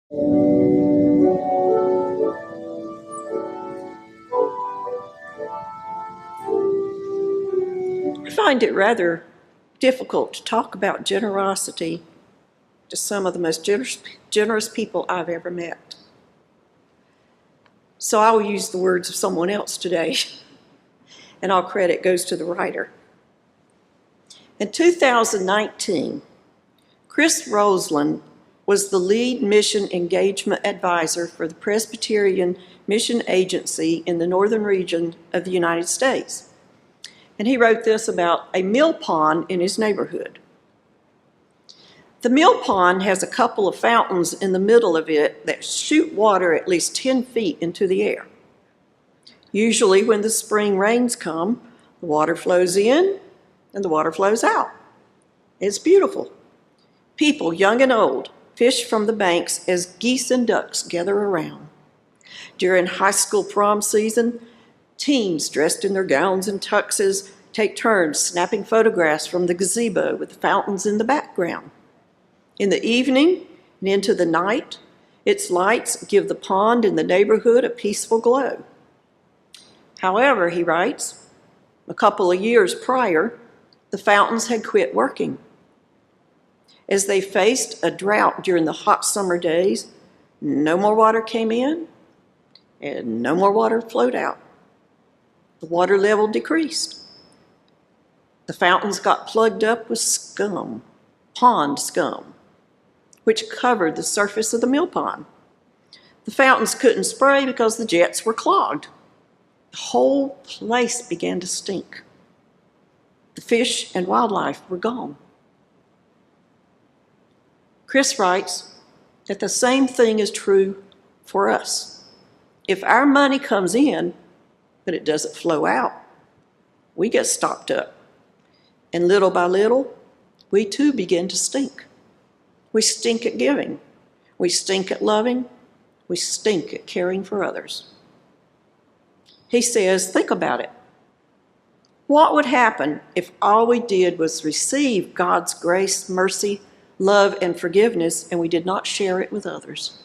I find it rather difficult to talk about generosity to some of the most generous people I've ever met. So I'll use the words of someone else today, and all credit goes to the writer. In 2019, Chris Roseland was the lead mission engagement advisor for the Presbyterian Mission Agency in the northern region of the United States. And he wrote this about a mill pond in his neighborhood. The mill pond has a couple of fountains in the middle of it that shoot water at least 10 feet into the air. Usually when the spring rains come, the water flows in and the water flows out. It's beautiful. People, young and old, fish from the banks as geese and ducks gather around. During high school prom season, teens dressed in their gowns and tuxes take turns snapping photographs from the gazebo with the fountains in the background. In the evening and into the night, its lights give the pond and the neighborhood a peaceful glow. However, he writes, a couple of years prior, the fountains had quit working. As they faced a drought during the hot summer days, no more water came in and no more water flowed out. The water level decreased. The fountains got plugged up with scum, pond scum, which covered the surface of the mill pond. The fountains couldn't spray because the jets were clogged. The whole place began to stink. The fish and wildlife were gone. Chris writes that the same thing is true for us. If our money comes in, but it doesn't flow out, we get stopped up. And little by little, we too begin to stink. We stink at giving. We stink at loving. We stink at caring for others. He says, think about it. What would happen if all we did was receive God's grace, mercy, love, and forgiveness, and we did not share it with others?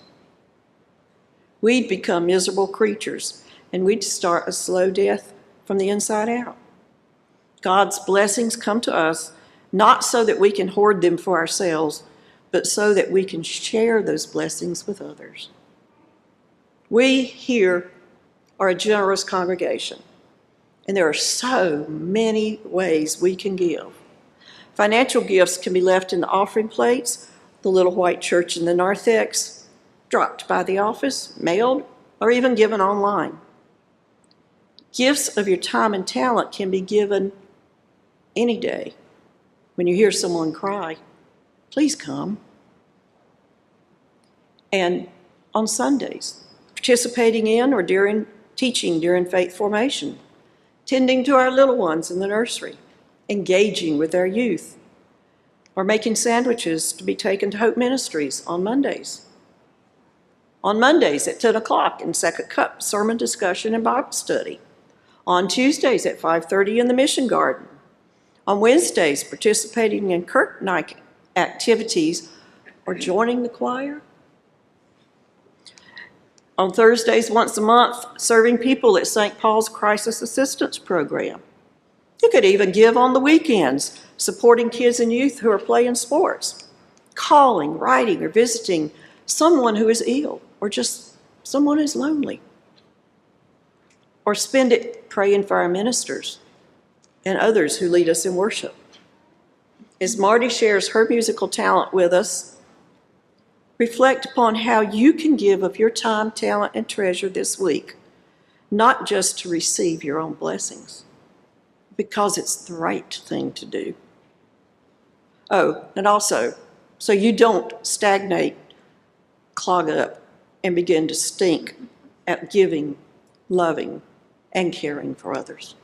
We'd become miserable creatures, and we'd start a slow death from the inside out. God's blessings come to us not so that we can hoard them for ourselves, but so that we can share those blessings with others. We here are a generous congregation, and there are so many ways we can give. Financial gifts can be left in the offering plates, the little white church in the narthex, dropped by the office, mailed, or even given online. Gifts of your time and talent can be given any day. When you hear someone cry, please come. And on Sundays, participating in or teaching during faith formation, tending to our little ones in the nursery, engaging with our youth, or making sandwiches to be taken to Hope Ministries on Mondays. On Mondays at 10 o'clock in Second Cup, sermon discussion and Bible study. On Tuesdays at 5:30 in the Mission Garden. On Wednesdays, participating in Kirk night activities or joining the choir. On Thursdays once a month, serving people at St. Paul's Crisis Assistance Program. You could even give on the weekends, supporting kids and youth who are playing sports, calling, writing, or visiting someone who is ill, or just someone who's lonely. Or spend it praying for our ministers and others who lead us in worship. As Marty shares her musical talent with us, reflect upon how you can give of your time, talent, and treasure this week, not just to receive your own blessings, because it's the right thing to do. Oh, and also, so you don't stagnate, clog up, and begin to stink at giving, loving, and caring for others.